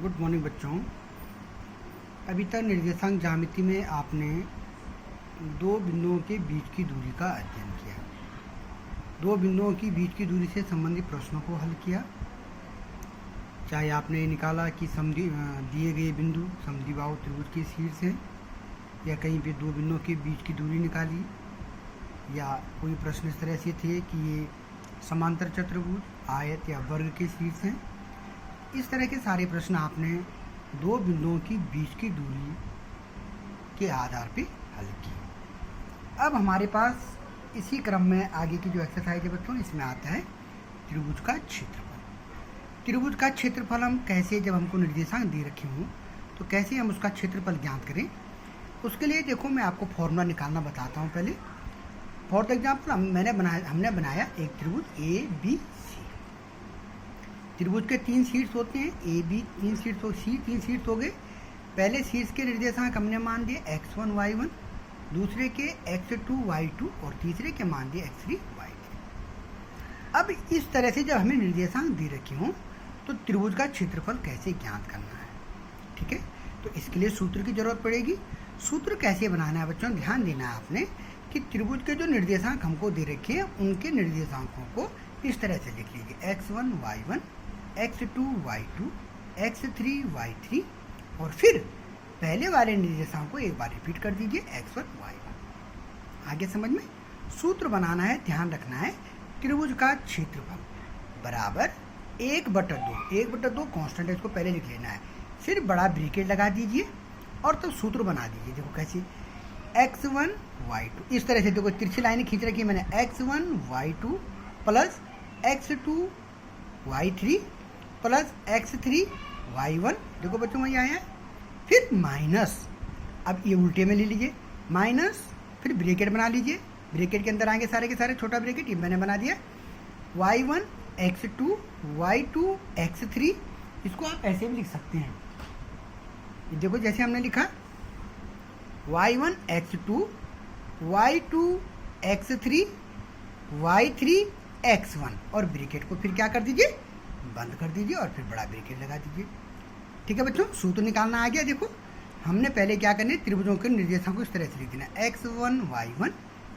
Good morning बच्चों। अभी तक निर्देशांक ज्यामिति में आपने दो बिंदुओं के बीच की दूरी का अध्ययन किया। दो बिंदुओं की बीच की दूरी से संबंधित प्रश्नों को हल किया। चाहे आपने निकाला कि दिए गए बिंदु समद्विबाहु त्रिभुज के शीर्ष हैं, या कहीं पे दो बिंदुओं के बीच की दूरी निकाली, या कोई प्रश्न इस तरह से थे कि ये समांतर चतुर्भुज, आयत या वर्ग के शीर्ष हैं। इस तरह के सारे प्रश्न आपने दो बिंदुओं की बीच की दूरी के आधार पे हल किए। अब हमारे पास इसी क्रम में आगे की जो एक्सरसाइज है बच्चों, इसमें आता है त्रिभुज का क्षेत्रफल। त्रिभुज का क्षेत्रफल हम कैसे, जब हमको निर्देशांक दे रखे हों तो कैसे हम उसका क्षेत्रफल ज्ञात करें, उसके लिए देखो मैं आपको फॉर्मूला निकालना बताता हूँ। पहले फॉर द एग्जाम्पल हमने बनाया एक त्रिभुज ए बी सी। त्रिभुज के तीन शीर्ष होते हैं, ए बी तीन शीर्ष हो, सी तीन शीर्ष हो गए। पहले शीर्ष के निर्देशांक हमने मान दिए x1 y1, दूसरे के x2 y2 और तीसरे के मान दिए x3 y3। अब इस तरह से जब हमें निर्देशांक दे रखे हों तो त्रिभुज का क्षेत्रफल कैसे ज्ञात करना है, ठीक है। तो इसके लिए सूत्र की जरूरत पड़ेगी। सूत्र कैसे बनाना है बच्चों, ध्यान देना है आपने कि त्रिभुज के जो निर्देशांक हमको दे रखे हैं उनके निर्देशांकों को इस तरह से लिख लीजिए, x1 y1, x2 y2, x3 y3 और फिर पहले वाले निर्देशांक को एक बार रिपीट कर दीजिए, x1 y1। आगे समझ में सूत्र बनाना है, ध्यान रखना है, त्रिभुज का क्षेत्रफल बराबर 1/2। 1/2 कांस्टेंट है, इसको पहले लिख लेना है। फिर बड़ा ब्रैकेट लगा दीजिए और तो सूत्र बना दीजिए। देखो कैसे, x1 y2, इस तरह से देखो तिरछी लाइनें खींच रखी है मैंने, x1 y2 plus x2 y3 plus x3 y1। देखो बच्चों वही आया है। फिर माइनस, अब ये उल्टे में ले लीजिए, माइनस फिर ब्रैकेट बना लीजिए। ब्रैकेट के अंदर आएंगे सारे के सारे, छोटा ब्रैकेट ये मैंने बना दिया, y1 x2 y2 x3। इसको आप ऐसे भी लिख सकते हैं, देखो जैसे हमने लिखा y1 x2 y2 x3 y3 x1 और ब्रैकेट को फिर क्या कर दीजिए, बंद कर दीजिए और फिर बड़ा ब्रैकेट लगा दीजिए। ठीक है बच्चों, सूत्र निकालना आ गया। देखो हमने पहले क्या करना है, त्रिभुजों के निर्देशांक को इस तरह से लिख देना, x1 y1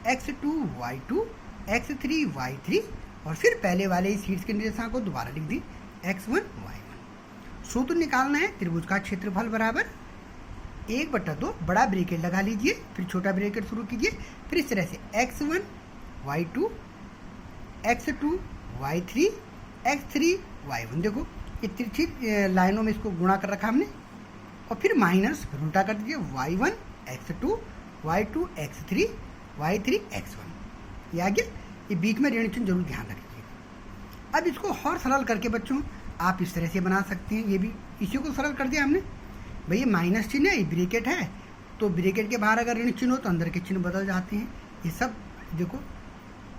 x2 y2 x3 y3 और फिर पहले वाले ही शीर्ष के निर्देशांक को दोबारा लिख दी, x1 y1। सूत्र निकालना है, त्रिभुज का क्षेत्रफल बराबर 1/2, बड़ा ब्रैकेट लगा लीजिए, फिर छोटा ब्रैकेट शुरू कीजिए, फिर इस तरह से x1 y2 x2 y3 x3 y1। देखो ये तिरछी लाइनों में इसको गुणा कर रखा हमने, और फिर माइनस, फिर उल्टा कर दीजिए, y1 x2 y2 x3 y3 x1। ये आ गया। ये बीच में ऋण चिन्ह जरूर ध्यान रखिए। अब इसको और सरल करके बच्चों आप इस तरह से बना सकते हैं। ये भी इसी को सरल कर दिया हमने, भाई ये माइनस चिन्ह है, ये ब्रैकेट है, तो ब्रैकेट के बाहर अगर ऋण चिन्ह हो तो अंदर के चिन्ह बदल जाते हैं। ये सब देखो,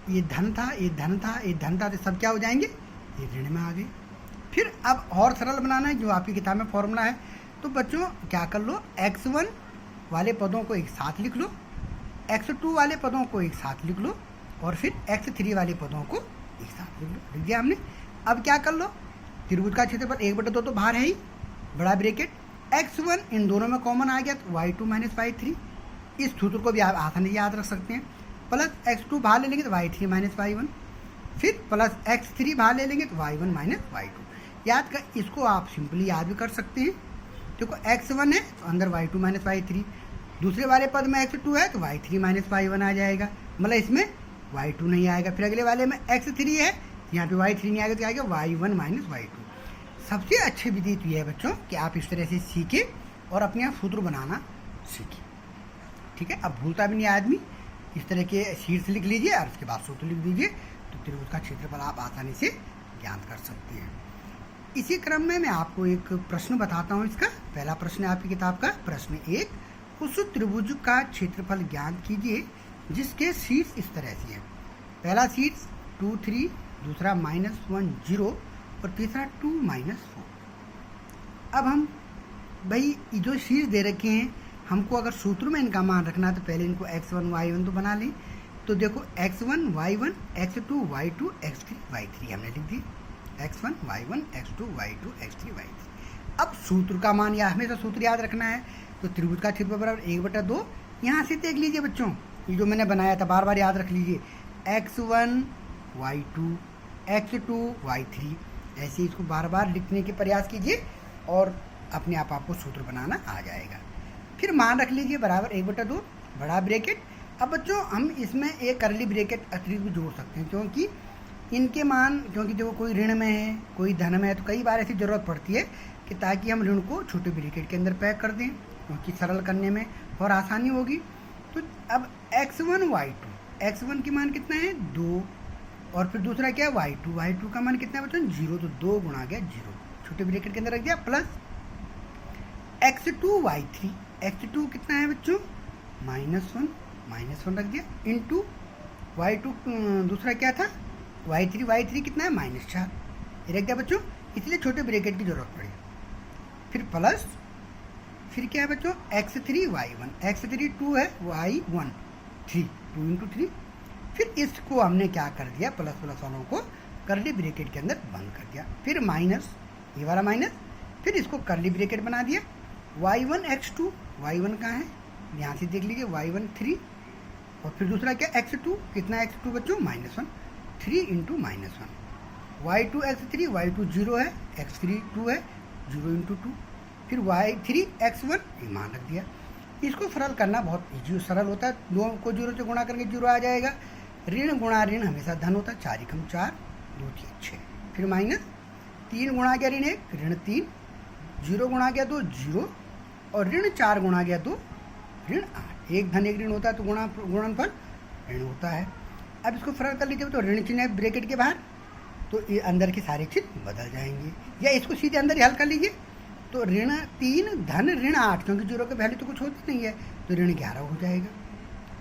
ये धन था, ये धन था, ये धन था, तो सब क्या हो जाएंगे, ये ऋण में आ गए। फिर अब और सरल बनाना है, जो आपकी किताब में फॉर्मूला है, तो बच्चों क्या कर लो, x1 वाले पदों को एक साथ लिख लो, x2 वाले पदों को एक साथ लिख लो और फिर x3 वाले पदों को एक साथ लिख लो। लिख दिया हमने। अब क्या कर लो, त्रिभुज का क्षेत्रफल 1/2 तो बाहर है ही, बड़ा ब्रैकेट, x1 इन दोनों में कॉमन आ गया तो y2 माइनस y3। इस सूत्र को भी आप आसानी से याद रख सकते हैं, प्लस x2 बाहर ले लेंगे तो y3 माइनस y1, फिर प्लस x3 बाहर ले लेंगे तो y1 माइनस y2। याद कर, इसको आप सिंपली याद भी कर सकते हैं। देखो x1 है तो अंदर y2 माइनस y3, दूसरे वाले पद में x2 है तो y3 माइनस y1 आ जाएगा, मतलब इसमें y2 नहीं आएगा। फिर अगले वाले में x3 है, यहाँ पे y3 नहीं आएगा तो आएगा y1 माइनस y2। सबसे अच्छी विधि तो यह है बच्चों कि आप इस तरह से सीखें और अपने आप सूत्र बनाना सीखें, ठीक है। अब भूलता भी नहीं आदमी, इस तरह के शीर्ष लिख लीजिए और उसके बाद सूत्र लिख दीजिए, तो त्रिभुज का क्षेत्रफल आप आसानी से ज्ञात कर सकते हैं। इसी क्रम में मैं आपको एक प्रश्न बताता हूँ। इसका पहला प्रश्न है आपकी किताब का, प्रश्न 1, उस त्रिभुज का क्षेत्रफल ज्ञात कीजिए जिसके शीर्ष इस तरह से है। पहला शीर्ष 2 3, दूसरा -1 0 और तीसरा 2 -4। अब हम भाई जो शीर्ष दे रखे हैं, हमको अगर सूत्र में इनका मान रखना है तो पहले इनको x1 y1 तो बना लें। तो देखो x1 y1 x2 y2 x3 y3 हमने लिख दी, x1 y1 x2 y2 x3 y3। अब सूत्र का मान या हमेशा सूत्र याद रखना है। तो त्रिभुज का क्षेत्रफल बराबर 1/2। यहाँ से देख लीजिए बच्चों, ये जो मैंने बनाया था बार बार याद रख लीजिए, x1 y2 x2 y3, ऐसे इसको बार बार लिखने के प्रयास कीजिए और अपने आप आपको सूत्र बनाना आ जाएगा। फिर मान रख लीजिए बराबर 1/2 बड़ा ब्रैकेट। अब बच्चों हम इसमें एक करली ब्रैकेट अतिरिक्त भी जोड़ सकते हैं, क्योंकि इनके मान, क्योंकि जो कोई ऋण में है कोई धन में है, तो कई बार ऐसी ज़रूरत पड़ती है कि ताकि हम ऋण को छोटे ब्रैकेट के अंदर पैक कर दें, क्योंकि सरल करने में और आसानी होगी। तो अब x1 y2, x1 की मान कितना है 2, और फिर दूसरा क्या है y2 का मान कितना है बच्चों 0, तो 2 गुणा गया 0, छोटे ब्रैकेट के अंदर रख दिया, प्लस x2 y3, x2 कितना है बच्चों -1 रख दिया, इंटू y2 दूसरा क्या था y3 कितना है -4, ये रख दिया बच्चों, इसलिए छोटे ब्रैकेट की जरूरत पड़ी। फिर प्लस, फिर क्या है बच्चों x3 y1, x3 2 है, y1 3, 2 इंटू 3। फिर इसको हमने क्या कर दिया, प्लस वालों को करली ब्रैकेट के अंदर बंद कर दिया। फिर माइनस, ये वाला माइनस, फिर इसको करली ब्रैकेट बना दिया, y1 x2, y1 कहाँ है यहाँ से देख लीजिए, y1 3, और फिर दूसरा क्या x2, कितना x2 बच्चों -1, 3 इंटू -1, y2 x3, y2 0 है, x3 2 है, 0 इंटू 2, फिर y3 x1, ये मान रख दिया। इसको सरल करना बहुत ईजी सरल होता है, 2 को 0 से गुणा करके 0 आ जाएगा, ऋण गुणा ऋण हमेशा धन होता है, 4 एकम 4, 2 3 6, फिर माइनस 3 गुणा गया ऋण 1, ऋण 3, 0 गुणा गया 2 0, और ऋण 4 गुणा गया 2, ऋण 8, एक धन एक ऋण होता है तो गुणनफल ऋण होता है। अब इसको सरल कर लीजिए तो ऋण चिन्ह है ब्रैकेट के बाहर, तो ये अंदर के सारे चिन्ह बदल जाएंगे, या इसको सीधे अंदर ही हल कर लीजिए, तो ऋण 3 धन ऋण 8, क्योंकि 0 के वैल्यू तो कुछ होती नहीं है, तो ऋण 11 हो जाएगा।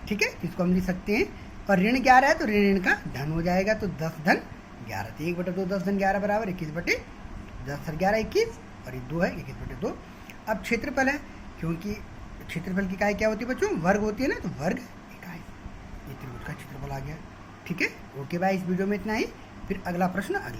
ठीक है, इसको हम लिख सकते हैं, और ऋण 11 है तो ऋण का धन हो जाएगा, तो 10 धन 11, तो 1/2 10 धन 11 बराबर 21/10 11 21, और ये 2 है 21/2। अब क्षेत्रफल है, क्योंकि क्षेत्रफल की इकाई क्या होती है बच्चों वर्ग होती है ना, तो वर्ग इकाई, ये त्रिभुज का क्षेत्रफल आ गया। ठीक है, ओके भाई, इस वीडियो में इतना ही, फिर अगला प्रश्न अगले